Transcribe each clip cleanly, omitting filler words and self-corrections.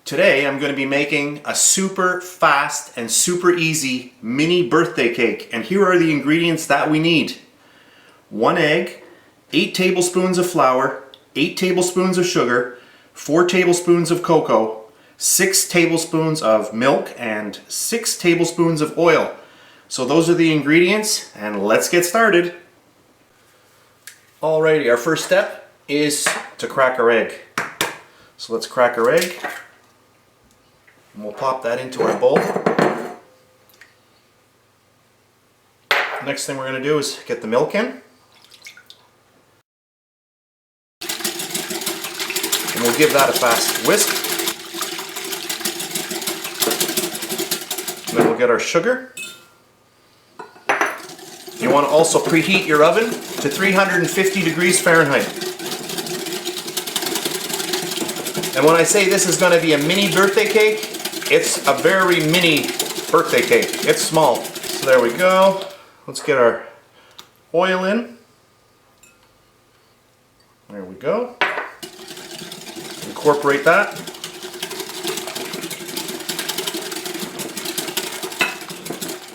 Today I'm going to be making a super fast and super easy mini birthday cake, and here are the ingredients that we need. 1 egg, 8 tablespoons of flour, 8 tablespoons of sugar, 4 tablespoons of cocoa, 6 tablespoons of milk, and 6 tablespoons of oil. So those are the ingredients, and let's get started. Alrighty, our first step is to crack our egg. So let's crack our egg. And we'll pop that into our bowl. Next thing we're going to do is get the milk in. And we'll give that a fast whisk. And then we'll get our sugar. You want to also preheat your oven to 350 degrees Fahrenheit. And when I say this is going to be a mini birthday cake, it's a very mini birthday cake. It's small. So there we go. Let's get our oil in. There we go. Incorporate that.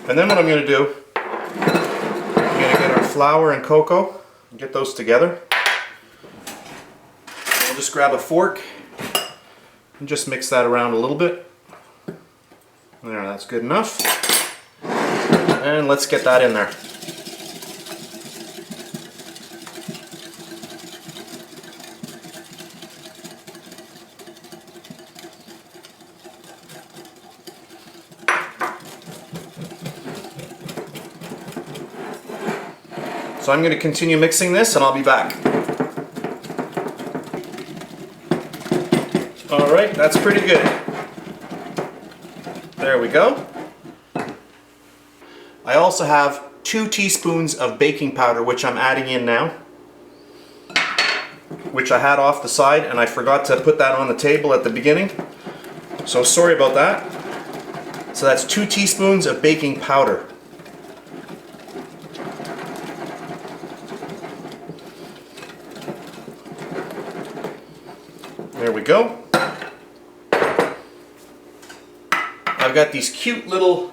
And then what I'm going to do, I'm going to get our flour and cocoa and get those together. We'll just grab a fork and just mix that around a little bit. There, that's good enough. And let's get that in there. So I'm going to continue mixing this and I'll be back. Alright, that's pretty good. There we go. I also have 2 teaspoons of baking powder, which I'm adding in now, which I had off the side and I forgot to put that on the table at the beginning. So sorry about that. So that's 2 teaspoons of baking powder. There we go. I've got these cute little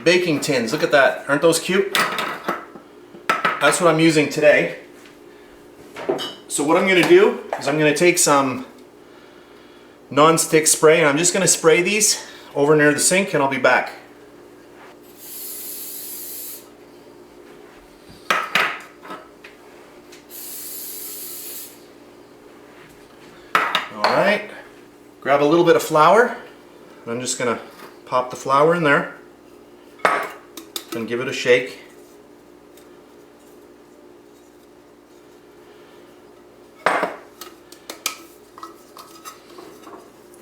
baking tins. Look at that. Aren't those cute? That's what I'm using today. So what I'm going to do is I'm going to take some non-stick spray and I'm just going to spray these over near the sink and I'll be back. Alright, grab a little bit of flour. I'm just going to pop the flour in there and give it a shake.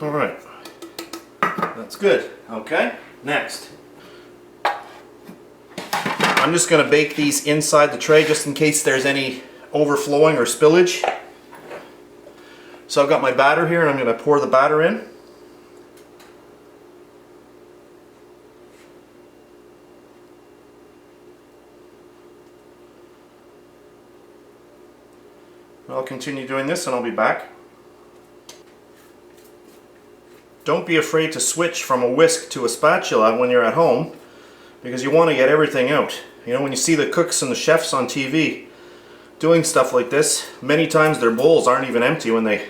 Alright, that's good. Okay, next. I'm just going to bake these inside the tray just in case there's any overflowing or spillage. So I've got my batter here and I'm going to pour the batter in. I'll continue doing this and I'll be back. Don't be afraid to switch from a whisk to a spatula when you're at home, because you want to get everything out. You know, when you see the cooks and the chefs on TV doing stuff like this, many times their bowls aren't even empty when they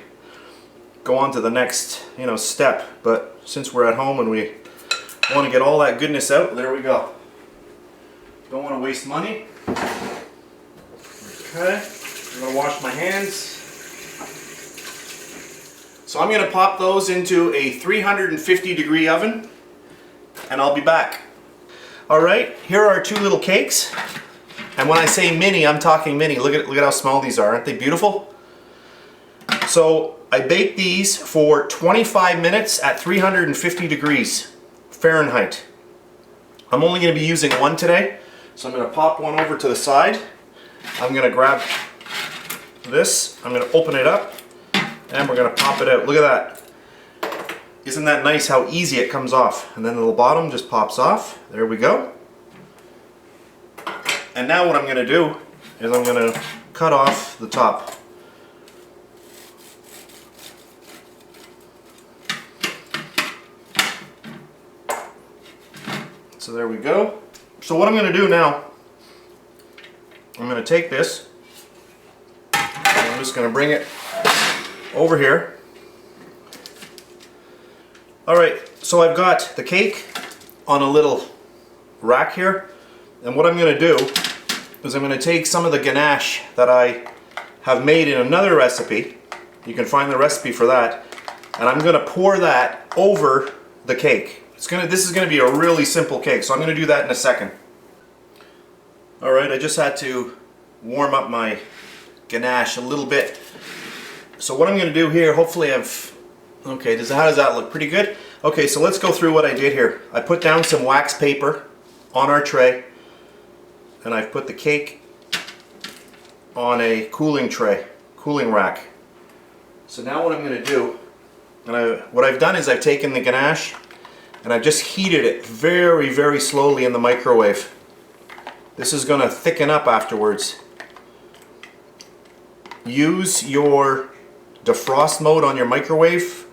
go on to the next, step. But since we're at home and we want to get all that goodness out, there we go. Don't want to waste money. Okay. I'm going to wash my hands. So I'm going to pop those into a 350 degree oven and I'll be back. Alright, here are our 2 little cakes. And when I say mini, I'm talking mini. Look at how small these are. Aren't they beautiful? So I baked these for 25 minutes at 350 degrees Fahrenheit. I'm only going to be using one today. So I'm going to pop one over to the side. I'm going to grab this, I'm going to open it up and we're going to pop it out. Look at that. Isn't that nice how easy it comes off? And then the little bottom just pops off. There we go. And now what I'm going to do is I'm going to cut off the top. So there we go. So what I'm going to do now, I'm going to take this, and I'm just going to bring it over here. Alright, so I've got the cake on a little rack here, and what I'm going to do is I'm going to take some of the ganache that I have made in another recipe. You can find the recipe for that, and I'm going to pour that over the cake. This is going to be a really simple cake, so I'm going to do that in a second. Alright, I just had to warm up my ganache a little bit. So what I'm going to do here, hopefully okay, how does that look? Pretty good? Okay, so let's go through what I did here. I put down some wax paper on our tray, and I've put the cake on a cooling tray, cooling rack. So now what I'm going to do, what I've done is I've taken the ganache and I've just heated it very, very slowly in the microwave. This is going to thicken up afterwards. Use your defrost mode on your microwave,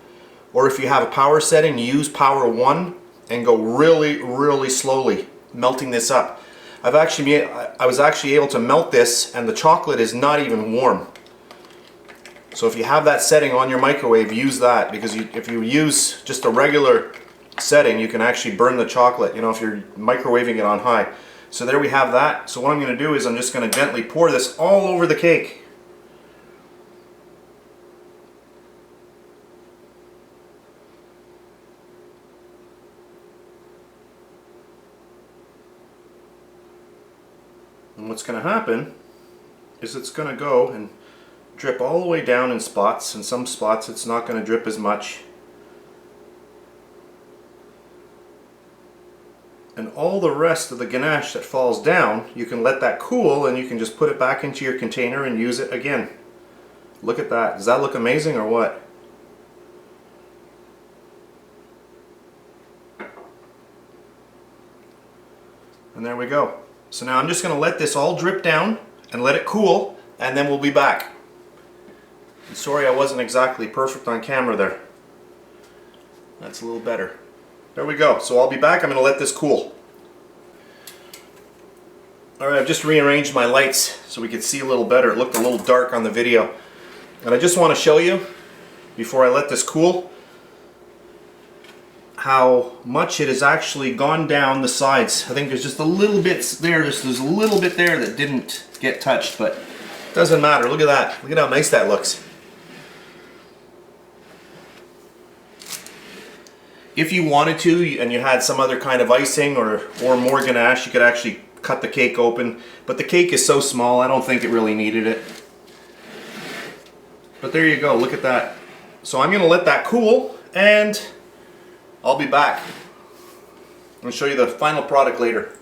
or if you have a power setting, use power 1 and go really, really slowly melting this up. I was actually able to melt this, and the chocolate is not even warm. So if you have that setting on your microwave, use that, because if you use just a regular setting, you can actually burn the chocolate, if you're microwaving it on high. So there we have that. So what I'm going to do is I'm just going to gently pour this all over the cake. And what's going to happen is it's going to go and drip all the way down in spots. In some spots it's not going to drip as much. And all the rest of the ganache that falls down, you can let that cool, and you can just put it back into your container and use it again. Look at that. Does that look amazing or what? And there we go. So now I'm just going to let this all drip down and let it cool, and then we'll be back. And sorry I wasn't exactly perfect on camera there. That's a little better. There we go. So I'll be back. I'm going to let this cool. Alright, I've just rearranged my lights so we could see a little better. It looked a little dark on the video. And I just want to show you, before I let this cool, how much it has actually gone down the sides. I think there's just a little bit there, there's a little bit there that didn't get touched, but it doesn't matter. Look at that. Look at how nice that looks. If you wanted to, and you had some other kind of icing or more ganache, you could actually cut the cake open, but the cake is so small I don't think it really needed it. But there you go, look at that. So I'm going to let that cool, and I'll be back. I'm going to show you the final product later.